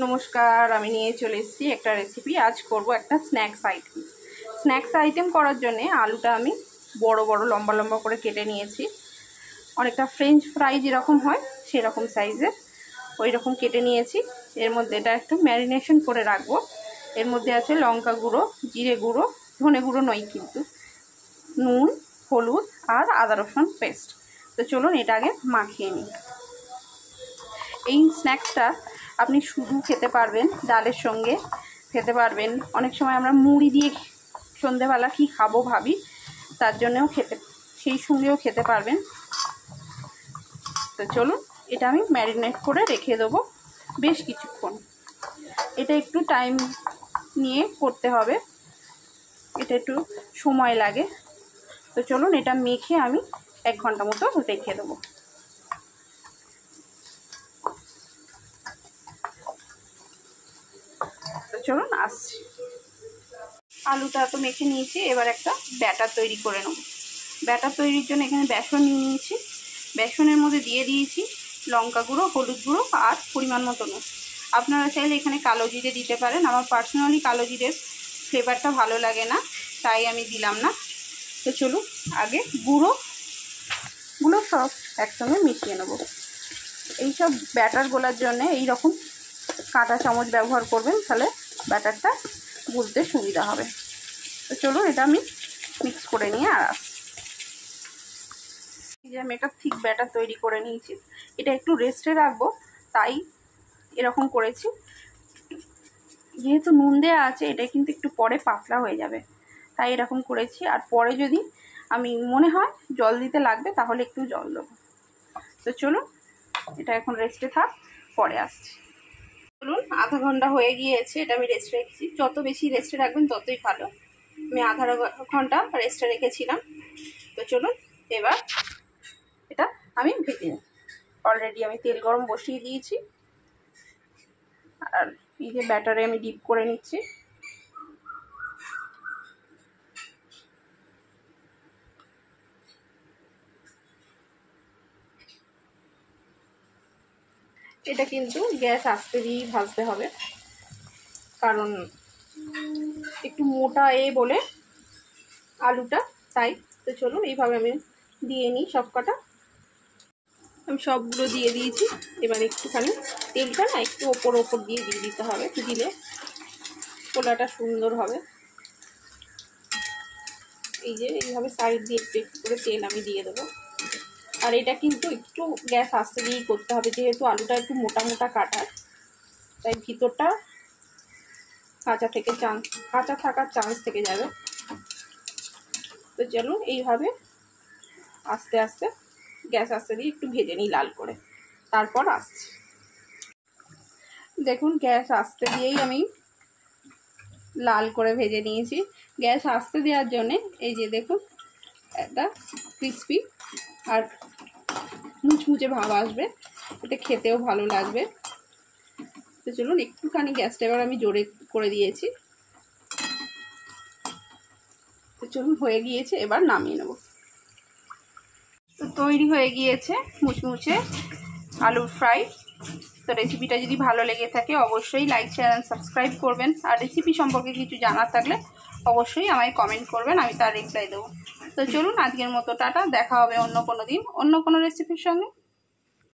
নমস্কার, আমি নিয়ে চলে এসেছি একটা রেসিপি। আজ করব একটা স্ন্যাক্স আইটেম করার জন্য আলুটা আমি বড় বড় লম্বা লম্বা করে কেটে নিয়েছি। অনেকটা ফ্রেঞ্চ ফ্রাই যেরকম হয় সেরকম সাইজের ওই রকম কেটে নিয়েছি। এর মধ্যে এটা একটু ম্যারিনেশন করে রাখবো। এর মধ্যে আছে লঙ্কা গুঁড়ো, জিরে গুঁড়ো, ধনে গুঁড়ো নয় কিন্তু, নুন, হলুদ আর আদা রসুন পেস্ট। তো চলুন এটা আগে মাখিয়ে নিই। এই স্ন্যাক্সটা আপনি শুধু খেতে পারবেন, ডালের সঙ্গে খেতে পারবেন। অনেক সময় আমরা মুড়ি দিয়ে সন্ধেবেলা কি খাবো ভাবি, তার জন্যেও সেই সঙ্গেও খেতে পারবেন। তো চলুন এটা আমি ম্যারিনেট করে রেখে দেবো বেশ কিছুক্ষণ। এটা একটু টাইম নিয়ে করতে হবে, এটা একটু সময় লাগে। তো চলুন এটা মেখে আমি 1 ঘন্টা মতো রেখে দেবো। চলুন আসছি। আলুটা তো মেখে নিয়েছি, এবার একটা ব্যাটার তৈরি করে নেব। ব্যাটার তৈরির জন্য এখানে বেসন নিয়ে নিয়েছি। বেসনের মধ্যে দিয়ে দিয়েছি লঙ্কা গুঁড়ো, হলুদ গুঁড়ো আর পরিমাণ মতো নুন। আপনারা চাইলে এখানে কালো জিরে দিতে পারেন। আমার পার্সোনালি কালো জিরের ফ্লেভারটা ভালো লাগে না, তাই আমি দিলাম না। তো চলুন আগে গুঁড়োগুলো সব একসঙ্গে মিশিয়ে নেব। এইসব ব্যাটার গোলার জন্য এইরকম কাঁটা চামচ ব্যবহার করবেন, তাহলে ব্যাটারটা গুলতে সুবিধা হবে। তো চলুন এটা আমি মিক্স করে নিয়ে আর আসছি। এই যে আমি একটা থিক ব্যাটার তৈরি করে নিয়েছি, এটা একটু রেস্টে রাখবো তাই এরকম করেছি। যেহেতু নুন দেওয়া আছে, এটা কিন্তু একটু পরে পাতলা হয়ে যাবে, তাই এরকম করেছি। আর পরে যদি আমি মনে হয় জল দিতে লাগবে তাহলে একটু জল দেবো। তো চলুন এটা এখন রেস্টে থাক, পরে আসছি। চলুন আধা ঘন্টা হয়ে গিয়েছে, এটা আমি রেস্টে রেখেছি। যত বেশি রেস্টে রাখবেন ততই ভালো। আমি আধা ঘন্টা রেস্টে রেখেছিলাম। তো চলুন এবার এটা আমি ভেজে নিই। অলরেডি আমি তেল গরম বসিয়ে দিয়েছি, আর এই যে ব্যাটারে আমি ডিপ করে নিচ্ছি। এটা কিন্তু গ্যাস আস্তে দিয়েই ভাজতে হবে, কারণ একটু মোটা বলে আলুটা, তাই। তো চলুন এইভাবে আমি দিয়ে নিই সব কটা। আমি সবগুলো দিয়ে দিয়েছি। এবার একটুখানি তেলটা না একটু ওপর দিয়ে দিতে হবে, দিলে পোলাটা সুন্দর হবে। এই যে এইভাবে সাইড দিয়ে একটু একটু করে তেল আমি দিয়ে দেবো। আর এটা কিন্তু একটু গ্যাস আস্তে দিয়েই করতে হবে, যেহেতু আলুটা একটু মোটা মোটা কাটার, তাই ভিতরটা কাঁচা থাকার চান্স থেকে যাবে। তো চলুন এইভাবে আস্তে আস্তে গ্যাস আস্তে দিয়ে একটু ভেজে নিই লাল করে, তারপর আসছি। দেখুন গ্যাস আস্তে দিয়েই আমি লাল করে ভেজে নিয়েছি। গ্যাস আস্তে দেওয়ার জন্যে এই যে দেখুন একটা ক্রিস্পি আর মুচমুচে ভাব আসবে, এটা খেতেও ভালো লাগবে। তো চলুন একটুখানি গ্যাসটা এবার আমি জোরে করে দিয়েছি। তো চলুন হয়ে গিয়েছে, এবার নামিয়ে নেব। তো তৈরি হয়ে গিয়েছে মুচমুচে আলুর ফ্রাই। তো রেসিপিটা যদি ভালো লেগে থাকে অবশ্যই লাইক, শেয়ার অ্যান্ড সাবস্ক্রাইব করবেন। আর রেসিপি সম্পর্কে কিছু জানার থাকলে অবশ্যই আমায় কমেন্ট করবেন, আমি তার রিপ্লাই দেবো। তো চলুন আজকের মতো টাটা, দেখা হবে অন্য কোনো দিন অন্য কোনো রেসিপির সঙ্গে।